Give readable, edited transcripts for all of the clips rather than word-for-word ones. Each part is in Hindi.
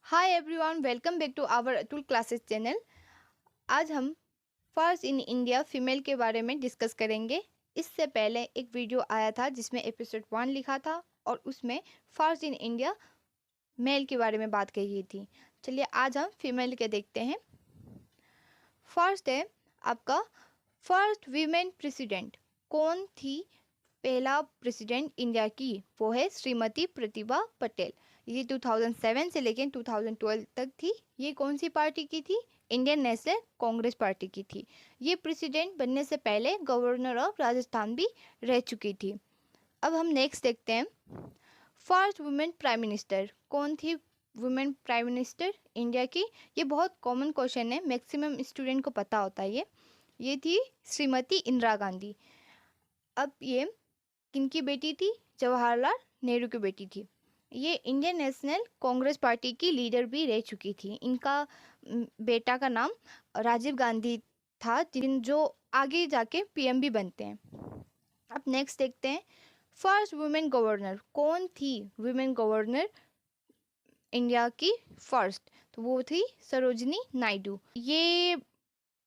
Hi everyone, welcome back to our Atul classes channel. आज हम फर्स्ट इन इंडिया फीमेल के बारे में डिस्कस करेंगे। इससे पहले एक वीडियो आया था जिसमें एपिसोड 1 लिखा था और उसमें फर्स्ट इन इंडिया मेल के बारे में बात कही गई थी। चलिए आज हम फीमेल के देखते हैं। फर्स्ट है आपका फर्स्ट वीमेन प्रेसिडेंट। कौन थी पहला प्रेसिडेंट इंडिया की? वो है श्रीमती प्रतिभा पटेल। ये 2007 से लेकर 2012 तक थी। ये कौन सी पार्टी की थी? इंडियन नेशनल कांग्रेस पार्टी की थी। ये प्रेसिडेंट बनने से पहले गवर्नर ऑफ राजस्थान भी रह चुकी थी। अब हम नेक्स्ट देखते हैं। First women prime minister. कौन थी वुमेन प्राइम मिनिस्टर इंडिया की? ये बहुत कॉमन क्वेश्चन है, मैक्सिमम स्टूडेंट को पता होता है। ये थी श्रीमती इंदिरा गांधी। अब ये किनकी बेटी थी? जवाहरलाल नेहरू की बेटी थी। ये इंडियन नेशनल कांग्रेस पार्टी की लीडर भी रह चुकी थी। इनका बेटा का नाम राजीव गांधी था, जो आगे जाके पीएम भी बनते हैं। अब नेक्स्ट देखते हैं फर्स्ट वुमेन गवर्नर। कौन थी वुमेन गवर्नर इंडिया की फर्स्ट? तो वो थी सरोजिनी नायडू। ये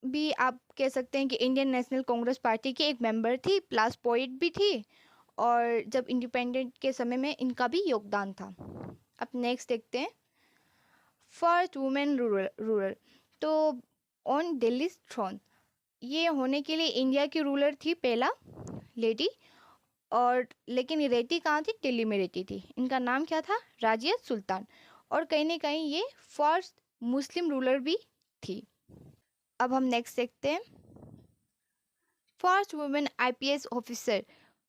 भी आप कह सकते हैं कि इंडियन नेशनल कांग्रेस पार्टी की एक मेंबर थी, प्लस पोइट भी थी, और जब इंडिपेंडेंट के समय में इनका भी योगदान था। अब नेक्स्ट देखते हैं फर्स्ट वुमेन रूलर। तो ऑन दिल्ली थ्रोन, ये होने के लिए इंडिया की रूलर थी पहला लेडी, और लेकिन ये रहती कहाँ थी? दिल्ली में रहती थी। इनका नाम क्या था? राजिया सुल्तान। और कहीं ना कहीं ये फर्स्ट मुस्लिम रूलर भी थी। अब हम नेक्स्ट देखते हैं फर्स्ट वुमेन आईपीएस ऑफिसर।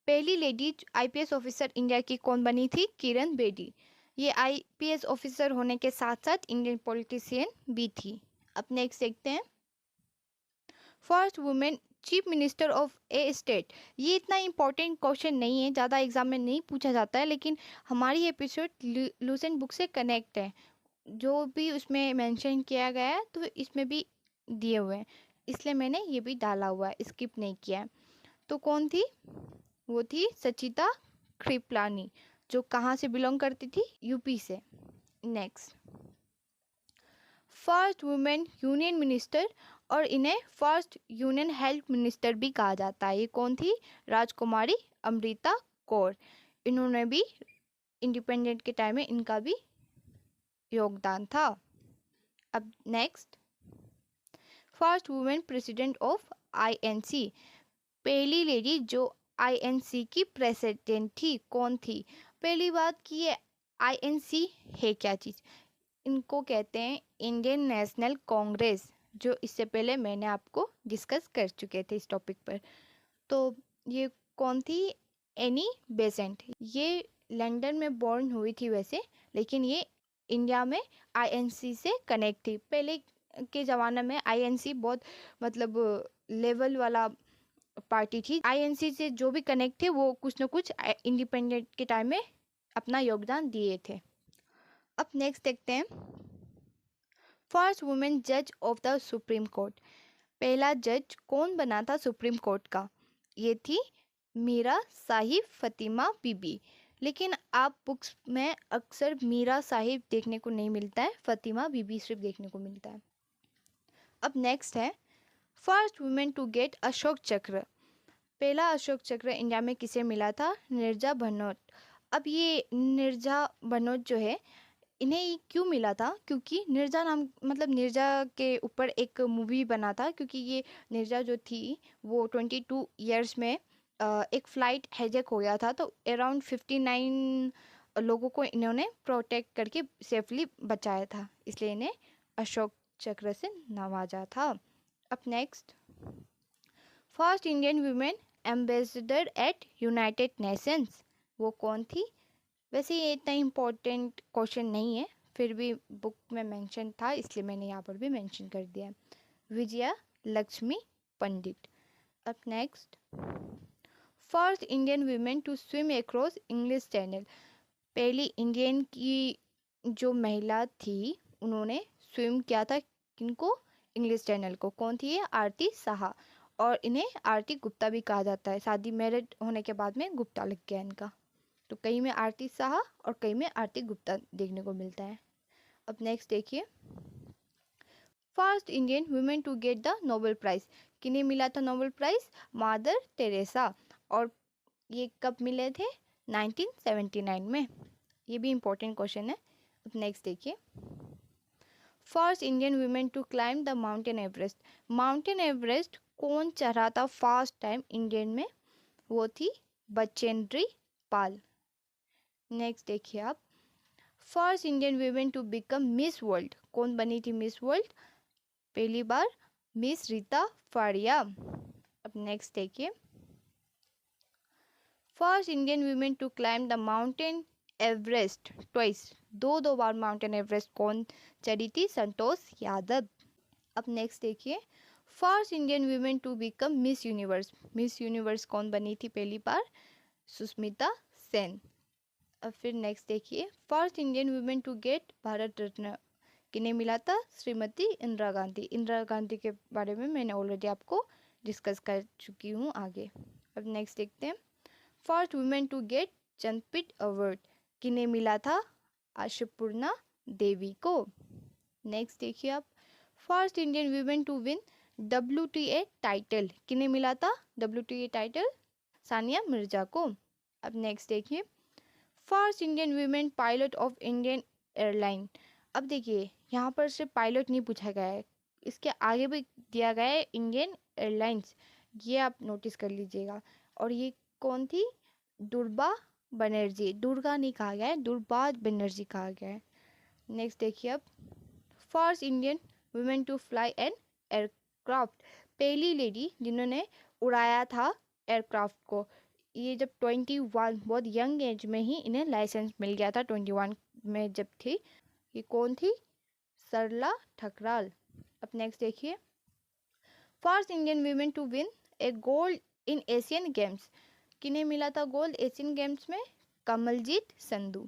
पहली लेडी आईपीएस ऑफिसर इंडिया की कौन बनी थी? किरण बेदी। ये आईपीएस ऑफिसर होने के साथ साथ इंडियन पॉलिटिशियन भी थी। अब नेक्स्ट देखते हैं first women chief minister of A state. ये इतना इम्पोर्टेंट क्वेश्चन नहीं है, ज़्यादा एग्जाम में नहीं पूछा जाता है, लेकिन हमारी एपिसोड लूसेंट बुक से कनेक्ट है। जो भी उसमें मेंशन किया गया है तो इसमें भी दिए हुए हैं, इसलिए मैंने ये भी डाला हुआ है, स्किप नहीं किया है। तो कौन थी? वो थी सचिता कृपलानी, जो कहाँ से बिलोंग करती थी? यूपी से। Next first women union minister, और इन्हें फर्स्ट यूनियन हेल्थ मिनिस्टर भी कहा जाता है। ये कौन थी? राजकुमारी अमृता कौर। इन्होंने भी इंडिपेंडेंट के टाइम में इनका भी योगदान था। अब next first women president of INC. पहली लेडी जो आईएनसी की प्रेसिडेंट थी, कौन थी? पहली बात कि ये आईएनसी है क्या चीज़? इनको कहते हैं इंडियन नेशनल कांग्रेस, जो इससे पहले मैंने आपको डिस्कस कर चुके थे इस टॉपिक पर। तो ये कौन थी? Annie Besant. ये लंदन में बॉर्न हुई थी वैसे, लेकिन ये इंडिया में आईएनसी से कनेक्ट थी। पहले के ज़माने में आईएनसी बहुत मतलब लेवल वाला पार्टी थी। आईएनसी से जो भी कनेक्ट थे वो कुछ न कुछ इंडिपेंडेंट के टाइम में अपना योगदान दिए थे। अब नेक्स्ट देखते हैं फर्स्ट वुमेन जज ऑफ द सुप्रीम कोर्ट। पहला जज कौन बना था सुप्रीम कोर्ट का? ये थी मीरा साहिब फतिमा बीबी। लेकिन आप बुक्स में अक्सर मीरा साहिब देखने को नहीं मिलता है, फतिमा बीबी सिर्फ देखने को मिलता है। अब नेक्स्ट है first women to get Ashok Chakra. पहला अशोक चक्र इंडिया में किसे मिला था? नीरजा भनोट। अब ये नीरजा भनोट जो है, इन्हें क्यों मिला था? क्योंकि नीरजा नाम मतलब नीरजा के ऊपर एक मूवी बना था। क्योंकि ये नीरजा जो थी वो 22 ईयर्स में एक फ़्लाइट हाईजैक हो गया था, तो अराउंड 59 लोगों को इन्होंने प्रोटेक्ट करके सेफली बचाया था, इसलिए इन्हें अशोक चक्र से नवाजा था। अब next first Indian women ambassador eight United Nations. वो कौन थी? वैसे ये इतना इम्पोर्टेंट क्वेश्चन नहीं है, फिर भी बुक में मेंशन था, इसलिए मैंने यहाँ पर भी मेंशन कर दिया। विजया लक्ष्मी पंडित। अब next first Indian women to swim across English channel. पहली इंडियन की जो महिला थी उन्होंने स्विम किया था किनको? इंग्लिश चैनल को। कौन थी ये? आरती साहा। और इन्हें आरती गुप्ता भी कहा जाता है। शादी मैरिड होने के बाद में गुप्ता लग गया इनका, तो कहीं में आरती साहा और कहीं में आरती गुप्ता देखने को मिलता है। अब नेक्स्ट देखिए, first Indian women to get the Nobel prize, किन्हें मिला था नोबेल प्राइज? Mother Teresa. और ये कब मिले थे? 1979 में। ये भी इम्पोर्टेंट क्वेश्चन है। अब नेक्स्ट देखिए, first Indian women to climb the mountain Everest, mountain Everest कौन चढ़ा था फर्स्ट टाइम इंडियन में? वो थी बचेंद्री पाल। नेक्स्ट देखिए आप, first Indian women to become miss world, कौन बनी थी मिस वर्ल्ड? पहली बार मिस रीता फाड़िया। अब नेक्स्ट देखिए, first Indian women to climb the mountain Everest twice, दो बार माउंटेन एवरेस्ट कौन चढ़ी थी? संतोष यादव। अब नेक्स्ट देखिए, first Indian women to become miss universe, miss universe कौन बनी थी पहली बार? सुष्मिता सेन। अब फिर नेक्स्ट देखिए, first Indian women to get Bharat Ratna, किन्हें मिला था? श्रीमती इंदिरा गांधी। इंदिरा गांधी के बारे में मैंने ऑलरेडी आपको डिस्कस कर चुकी हूँ आगे। अब नेक्स्ट देखते हैं, first women to get Jnanpith award, किन्हें मिला था? आशापूर्णा देवी को। नेक्स्ट देखिए आप, first Indian women to win WTA title, किन्हें मिला था WTA टाइटल? सानिया मिर्जा को। अब नेक्स्ट देखिए, first Indian women pilot of Indian airline. अब देखिए यहाँ पर सिर्फ पायलट नहीं पूछा गया है, इसके आगे भी दिया गया है इंडियन एयरलाइंस, ये आप नोटिस कर लीजिएगा। और ये कौन थी? दुर्गा बनर्जी, दुर्गा नहीं कहा गया है, दुर्गा बनर्जी कहा गया है। नेक्स्ट देखिए अब, first Indian women to fly an aircraft, पहली लेडी जिन्होंने उड़ाया था एयरक्राफ्ट को। ये जब 21, बहुत यंग एज में ही इन्हें लाइसेंस मिल गया था, 21 में जब थी। ये कौन थी? सरला ठकराल। अब नेक्स्ट देखिए, first Indian women to win a gold in Asian games, किन्हें मिला था गोल्ड एशियन गेम्स में? कमलजीत संधू।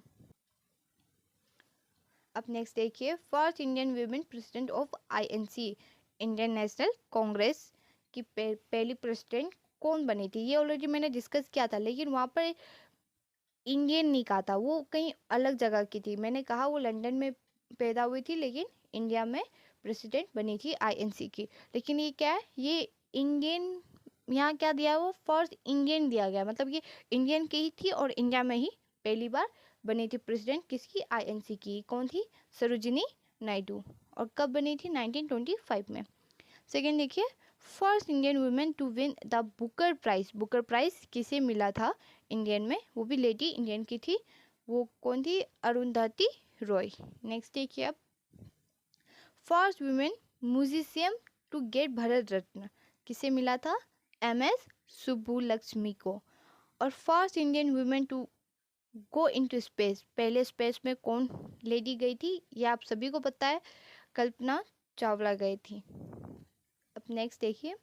अब नेक्स्ट देखिए, first Indian women president of INC, Indian national Congress की पहली प्रेसिडेंट कौन बनी थी? ये ऑलरेडी मैंने डिस्कस किया था, लेकिन वहाँ पर इंडियन नहीं कहा था, वो कहीं अलग जगह की थी। मैंने कहा वो लंदन में पैदा हुई थी, लेकिन इंडिया में प्रेसिडेंट बनी थी INC की। लेकिन ये क्या है? ये इंडियन, यहाँ क्या दिया? वो फर्स्ट इंडियन दिया गया, मतलब ये इंडियन की ही थी और इंडिया में ही पहली बार बनी थी प्रेसिडेंट। किसकी? INC की। कौन थी? सरोजिनी नायडू। और कब बनी थी? 1925 में। सेकेंड देखिए, first Indian women to win the Booker prize, Booker prize किसे मिला था इंडियन में? वो भी लेडी इंडियन की थी। वो कौन थी? अरुंधति रॉय। नेक्स्ट देखिए अब, first women musician to get Bharat Ratna, किसे मिला था? MS सुब्बुलक्ष्मी को। और first Indian women to go into space, पहले स्पेस में कौन लेडी गई थी? ये आप सभी को पता है, कल्पना चावला गई थी। अब नेक्स्ट देखिए,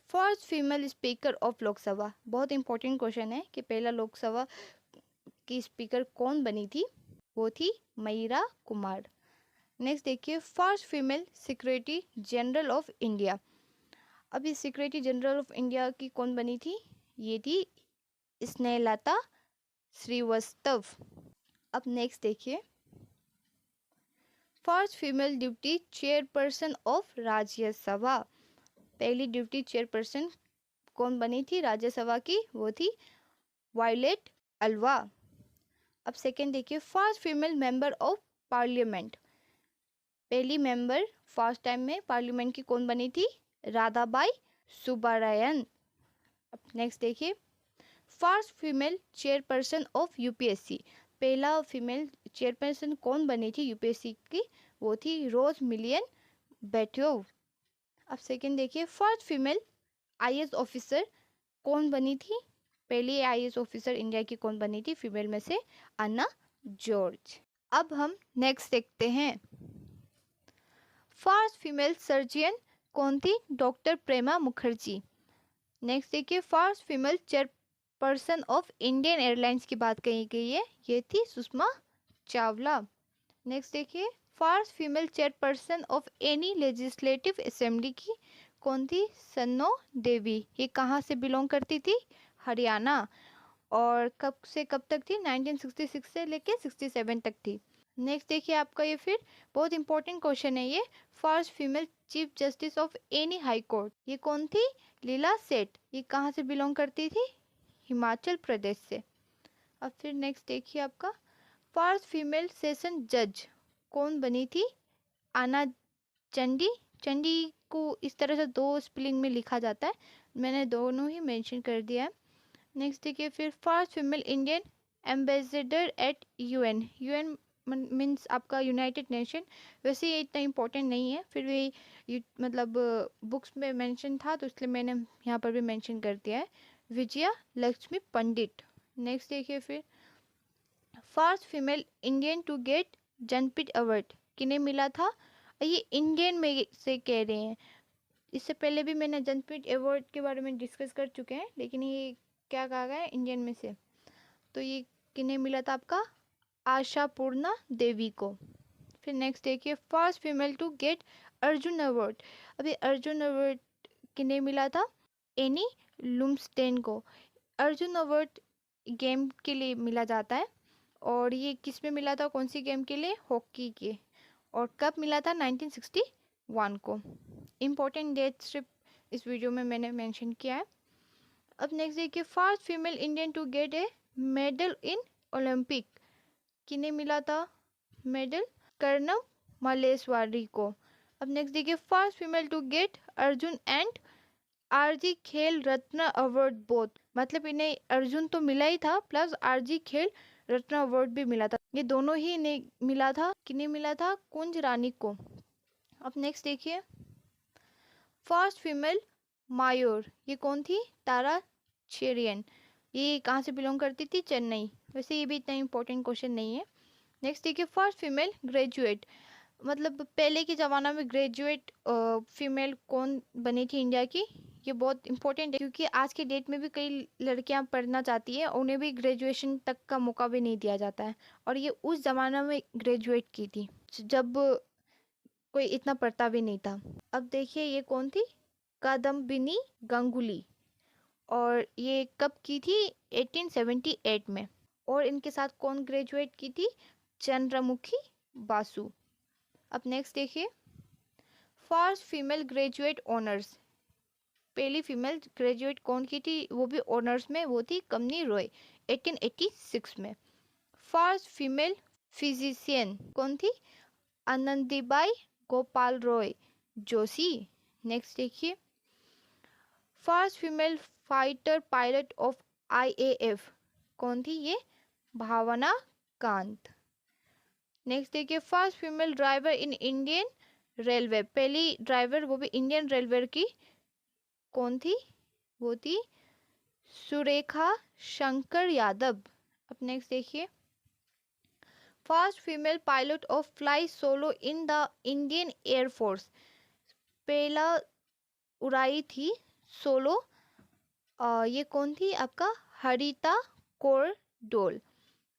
first female speaker of Lok Sabha, बहुत इंपॉर्टेंट क्वेश्चन है कि पहला लोकसभा की स्पीकर कौन बनी थी? वो थी मीरा कुमार। नेक्स्ट देखिए, first female secretary general of India, अभी सेक्रेटरी जनरल ऑफ इंडिया की कौन बनी थी? ये थी स्नेहलता श्रीवास्तव। अब नेक्स्ट देखिए, first female deputy chairperson of Rajya Sabha, पहली डिप्टी चेयरपर्सन कौन बनी थी राज्यसभा की? वो थी वायलेट अल्वा। अब सेकेंड देखिए, first female member of parliament, पहली मेंबर फर्स्ट टाइम में पार्लियामेंट की कौन बनी थी? राधाबाई सुब्बारायन। अब नेक्स्ट देखिए, first female chairperson of UPSC, पहला फीमेल चेयरपर्सन कौन बनी थी UPSC की? वो थी रोज मिलियन बैठोव। अब सेकेंड देखिए, फर्स्ट फीमेल IAS ऑफिसर कौन बनी थी? पहली IAS ऑफिसर इंडिया की कौन बनी थी फीमेल में से? अन्ना जॉर्ज। अब हम नेक्स्ट देखते हैं, फर्स्ट फीमेल सर्जन कौन थी? डॉक्टर प्रेमा मुखर्जी। नेक्स्ट देखिए, first female chairperson of Indian airlines की बात कही गई है, ये थी सुषमा चावला। नेक्स्ट देखिए, first female chairperson of any legislative assembly की कौन थी? सन्नो देवी। ये कहाँ से बिलोंग करती थी? हरियाणा। और कब से कब तक थी? 1966 से लेके 67 तक थी। नेक्स्ट देखिए आपका ये फिर बहुत इंपॉर्टेंट क्वेश्चन है ये, first female chief justice of any high court, ये कौन थी? लीला सेठ। ये कहाँ से बिलोंग करती थी? हिमाचल प्रदेश से। अब फिर नेक्स्ट देखिए आपका फर्स्ट फीमेल सेशन जज कौन बनी थी? आना चंडी। चंडी को इस तरह से दो स्पेलिंग में लिखा जाता है, मैंने दोनों ही मेंशन कर दिया है। नेक्स्ट देखिए फिर first female Indian ambassador eight UN. UN means आपका यूनाइटेड नेशन, वैसे ये इतना इम्पोर्टेंट नहीं है, फिर भी मतलब बुक्स में मेंशन था तो इसलिए मैंने यहाँ पर भी मेंशन कर दिया है, विजया लक्ष्मी पंडित। नेक्स्ट देखिए फिर first female Indian to get Jnanpith award किन्हें मिला था? ये इंडियन में से कह रहे हैं, इससे पहले भी मैंने ज्ञानपीठ अवार्ड के बारे में डिस्कस कर चुके हैं, लेकिन ये क्या कहा गया है इंडियन में से, तो ये किन्हें मिला था आपका? आशापूर्णा देवी को। फिर नेक्स्ट देखिए first female to get Arjun award. अभी अर्जुन अवार्ड किन्हें मिला था? एनी लुम्सडेन को। अर्जुन अवार्ड गेम के लिए मिला जाता है, और ये किस में मिला था, कौन सी गेम के लिए? हॉकी के। और कब मिला था? 1961 को। इम्पोर्टेंट डेट सिर्फ इस वीडियो में मैंने मेंशन किया है। अब नेक्स्ट देखिए first female Indian to get a medal in Olympic किन्हें मिला था मेडल? कर्णम मल्लेश्वरी को। अब नेक्स्ट देखिए first female to get Arjun and RG Khel Ratna award both, मतलब इन्हें अर्जुन तो मिला ही था plus RG Khel Ratna award भी मिला था, ये दोनों ही इन्हें मिला था। किन्हें मिला था? कुंज रानी को। अब नेक्स्ट देखिए फर्स्ट फीमेल मायूर, ये कौन थी? तारा चेरियन। ये कहाँ से बिलोंग करती थी? चेन्नई। वैसे ये भी इतना इंपॉर्टेंट क्वेश्चन नहीं है। नेक्स्ट देखिए फर्स्ट फीमेल ग्रेजुएट, मतलब पहले के ज़माना में ग्रेजुएट फीमेल कौन बनी थी इंडिया की? ये बहुत इंपॉर्टेंट है, क्योंकि आज के डेट में भी कई लड़कियां पढ़ना चाहती है, उन्हें भी ग्रेजुएशन तक का मौका भी नहीं दिया जाता है, और ये उस ज़माना में ग्रेजुएट की थी जब कोई इतना पढ़ता भी नहीं था। अब देखिए ये कौन थी? कादम्बिनी गांगुली, और ये कब की थी? 1878 में। और इनके साथ कौन ग्रेजुएट की थी? चंद्रमुखी बासु। अब नेक्स्ट देखिए फर्स्ट फीमेल ग्रेजुएट ऑनर्स, पहली फीमेल ग्रेजुएट कौन की थी? वो भी ऑनर्स में, वो थी कमनी रॉय 1886 में। फर्स्ट फीमेल फिजिशियन कौन थी? आनंदीबाई गोपाल रॉय जोशी। नेक्स्ट देखिए first female fighter pilot of IAF कौन थी? ये भावना कांत। नेक्स्ट देखिए first female driver in Indian railway, पहली ड्राइवर वो भी इंडियन रेलवे की कौन थी? वो थी सुरेखा शंकर यादव। अब नेक्स्ट देखिए first female pilot of fly solo in the Indian air force, पहला उड़ाई थी सोलो, ये कौन थी आपका? हरिता कौर डोल।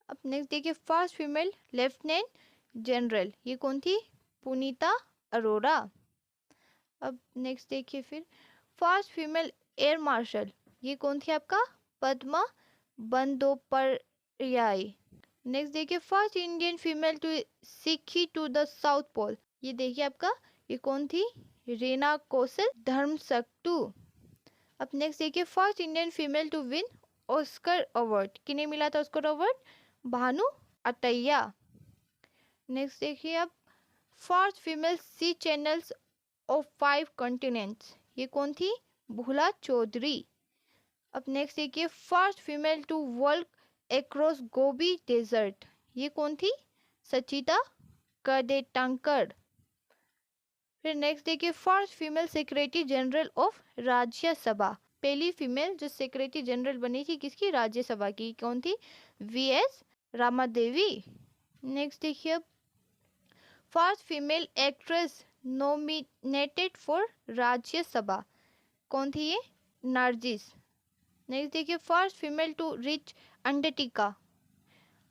अब नेक्स्ट देखिए फर्स्ट फीमेल लेफ्टिनेंट जनरल, ये कौन थी? पुनीता अरोरा। अब नेक्स्ट देखिए फिर फर्स्ट फीमेल एयर मार्शल, ये कौन थी आपका? पद्मा बंदोपाध्याय। नेक्स्ट देखिए first Indian female to ski to the South Pole, ये देखिए आपका ये कौन थी? रीना कौशल धर्मसक्तु। अब नेक्स्ट देखिए first Indian female to win Oscar award, किन्हें मिला था Oscar award? Bhanu Athaiya. Next देखिए अब first female sea channels of 5 continents, ये कौन थी? भूला चौधरी। अब नेक्स्ट देखिए first female to walk across Gobi desert, ये कौन थी? सचिता कर्देटांकर। फिर नेक्स्ट देखिए first female secretary general of Rajya Sabha, पहली फीमेल जो सेक्रेटरी जनरल बनी थी किसकी? राज्यसभा की, कौन थी? वीएस रामादेवी। नेक्स्ट देखिए अब first female actress nominated for Rajya Sabha, कौन थी ये? नार्जिस। नेक्स्ट देखिए first female to reach Antarctica,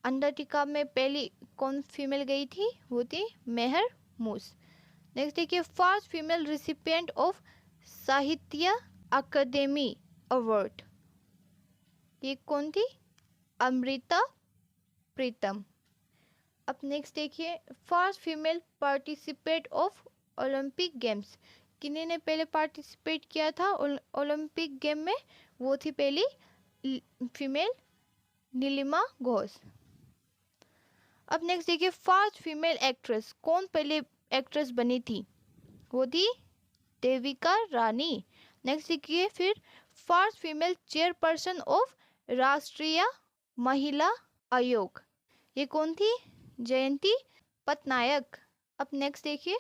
Antarctica में पहली कौन फीमेल गई थी? वो थी मेहर मूस। नेक्स्ट देखिए first female recipient of Sahitya Akademi award, ये कौन थी? अमृता प्रीतम। अब नेक्स्ट देखिए, first female participate of Olympic games. किन्हीं ने पहले पार्टिसिपेट किया था ओलंपिक गेम में? वो थी पहली फीमेल नीलिमा घोष। अब नेक्स्ट देखिए, फर्स्ट फीमेल एक्ट्रेस, कौन पहले एक्ट्रेस बनी थी? वो थी देविका रानी। नेक्स्ट देखिए फिर, फर्स्ट फीमेल चेयरपर्सन ऑफ राष्ट्रीय महिला आयोग, ये कौन थी? जयंती पटनायक। अब नेक्स्ट देखिए,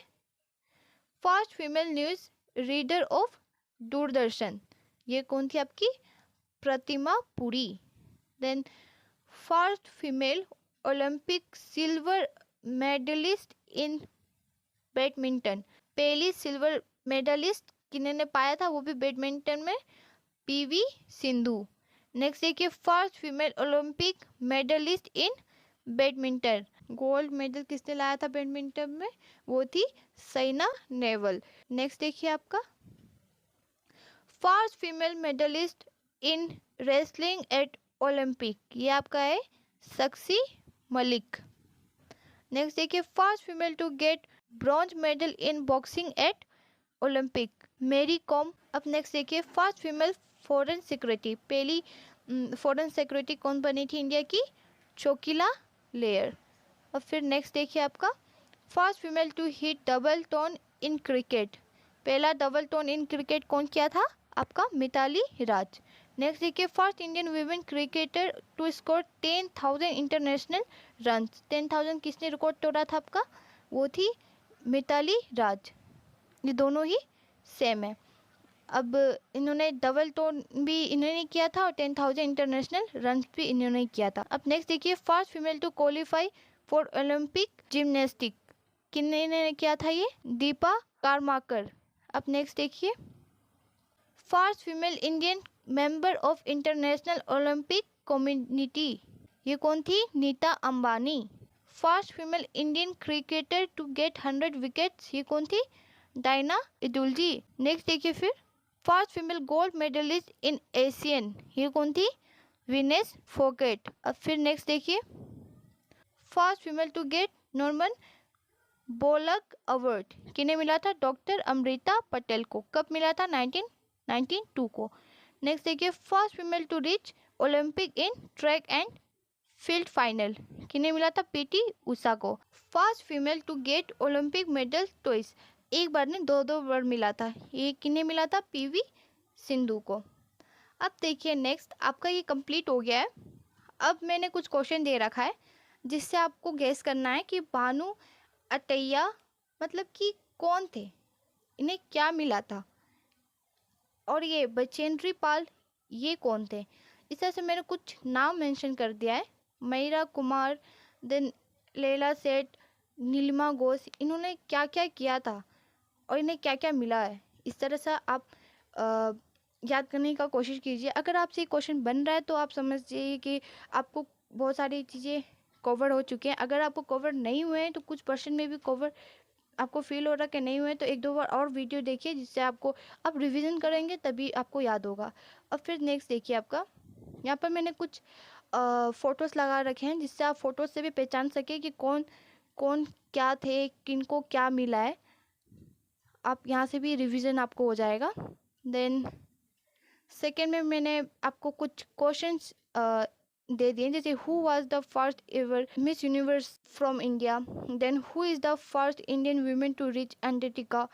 first female news reader of Doordarshan, ये कौन थी आपकी? Pratima Puri. Then first female Olympic silver medalist in badminton, पहली सिल्वर मेडलिस्ट किन्होंने पाया था? वो भी बैडमिंटन में, पीवी सिंधु। नेक्स्ट देखिए, first female Olympic medalist in badminton, gold medal किसने लाया था बैडमिंटन में? वो थी साइना नेहवाल। नेक्स्ट देखिए आपका, first female medalist in wrestling at Olympic, ये आपका है साक्षी मलिक। नेक्स्ट देखिए, first female to get bronze medal in boxing at Olympic, Mary Kom. अब नेक्स्ट देखिए, फर्स्ट फीमेल फॉरेन सिक्योरिटी, पहली फॉरेन सिक्योरिटी कौन बनी थी इंडिया की? चोकिला लेयर। और फिर नेक्स्ट देखिए आपका, first female to hit double ton in cricket, पहला डबल टोन इन क्रिकेट कौन किया था? आपका मिताली राज। नेक्स्ट देखिए, first Indian women cricketer to score 10,000 international run, 10,000 किसने रिकॉर्ड तोड़ा था आपका? वो थी मिताली राज। ये दोनों ही सेम है। अब इन्होंने डबल टोन भी इन्होंने किया था और 10,000 इंटरनेशनल रन भी इन्होंने किया था। अब नेक्स्ट देखिए, first female to qualify for Olympic gymnastic, किन्होंने किया था? ये दीपा कारमाकर। अब नेक्स्ट देखिए, first female Indian member of international Olympic community, ये कौन थी? Nita Ambani. First female Indian cricketer to get 100 wickets, ये कौन थी? डायना इदुलजी। नेक्स्ट देखिए फिर, first female gold medalist in Asian, ये कौन थी? विनेश फोगेट। अब फिर नेक्स्ट देखिए, first female to get Norman बोलक अवार्ड, किन्हें मिला था? डॉक्टर अमृता पटेल को। कब मिला था? 1992 को। नेक्स्ट देखिए, first female to reach Olympic in track and field final, किन्हें मिला था? पीटी उषा को। First female to get Olympic medal twice, एक बार नहीं दो बार मिला था, ये किन्हें मिला था? पीवी सिंधु को। अब देखिए नेक्स्ट, आपका ये कंप्लीट हो गया है। अब मैंने कुछ क्वेश्चन दे रखा है जिससे आपको गेस करना है कि भानु अटैया मतलब कि कौन थे, इन्हें क्या मिला था, और ये बचेंद्री पाल ये कौन थे। इस तरह से मैंने कुछ नाम मेंशन कर दिया है, मयरा कुमार, देन लैला सेठ, नीलिमा घोष, इन्होंने क्या क्या किया था और इन्हें क्या क्या मिला है। इस तरह से आप याद करने का कोशिश कीजिए। अगर आपसे ये क्वेश्चन बन रहा है तो आप समझिए कि आपको बहुत सारी चीज़ें कवर हो चुकी हैं। अगर आपको कवर नहीं हुए हैं तो कुछ पर्सन में भी कवर आपको फील हो रहा है कि नहीं हुए, तो एक दो बार और वीडियो देखिए जिससे आपको, आप रिवीजन करेंगे तभी आपको याद होगा। और फिर नेक्स्ट देखिए आपका, यहाँ पर मैंने कुछ फ़ोटोज़ लगा रखे हैं जिससे आप फ़ोटोज़ से भी पहचान सके कि कौन कौन क्या थे, किनको क्या मिला है। आप यहाँ से भी रिवीजन आपको हो जाएगा। देन सेकेंड में मैंने आपको कुछ क्वेश्चंस दे दिए, जैसे who was the first ever miss universe from India, then who is the first Indian women to reach Antarctica,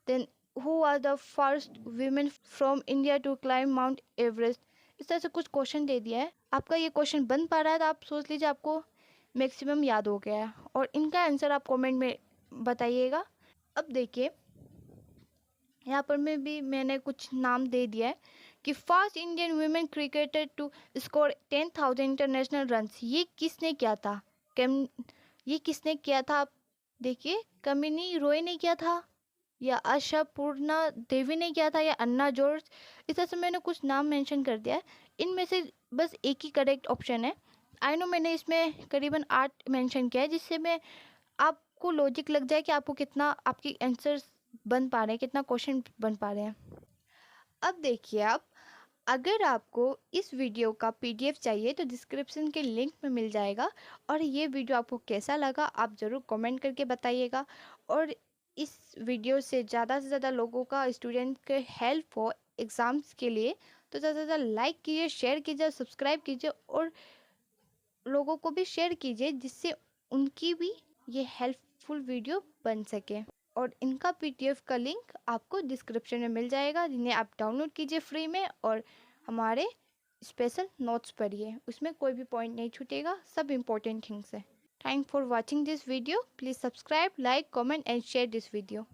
then who was the first women from India to climb Mount Everest. इस तरह से कुछ क्वेश्चन दे दिया है। आपका ये क्वेश्चन बन पा रहा है तो आप सोच लीजिए आपको मैक्सिमम याद हो गया है, और इनका आंसर आप कमेंट में बताइएगा। अब देखिए यहाँ पर मैंने कुछ नाम दे दिया है कि first Indian women cricketer to score 10,000 international runs, ये किसने किया था? ये किसने किया था? आप देखिए, कमिनी रॉय ने किया था, या आशापूर्णा देवी ने किया था, या अन्ना जॉर्ज। इस तरह से मैंने कुछ नाम मेंशन कर दिया है। इनमें से बस एक ही करेक्ट ऑप्शन है। आई नो मैंने इसमें करीबन 8 मेंशन किया है, जिससे मैं आपको लॉजिक लग जाए कि आपको कितना आपकी आंसर्स बन पा रहे हैं, कितना क्वेश्चन बन पा रहे हैं। अब देखिए आप, अगर आपको इस वीडियो का पीडीएफ चाहिए तो डिस्क्रिप्शन के लिंक में मिल जाएगा। और ये वीडियो आपको कैसा लगा आप ज़रूर कमेंट करके बताइएगा। और इस वीडियो से ज़्यादा लोगों का स्टूडेंट के हेल्प हो एग्ज़ाम्स के लिए तो ज़्यादा से ज़्यादा लाइक कीजिए, शेयर कीजिए, सब्सक्राइब कीजिए और लोगों को भी शेयर कीजिए जिससे उनकी भी ये हेल्पफुल वीडियो बन सके। और इनका पीडीएफ का लिंक आपको डिस्क्रिप्शन में मिल जाएगा, जिन्हें आप डाउनलोड कीजिए फ्री में और हमारे स्पेशल नोट्स पढ़िए। उसमें कोई भी पॉइंट नहीं छूटेगा, सब इम्पोर्टेंट थिंग्स है। Thank for watching this video. Please subscribe, like, comment and share this video.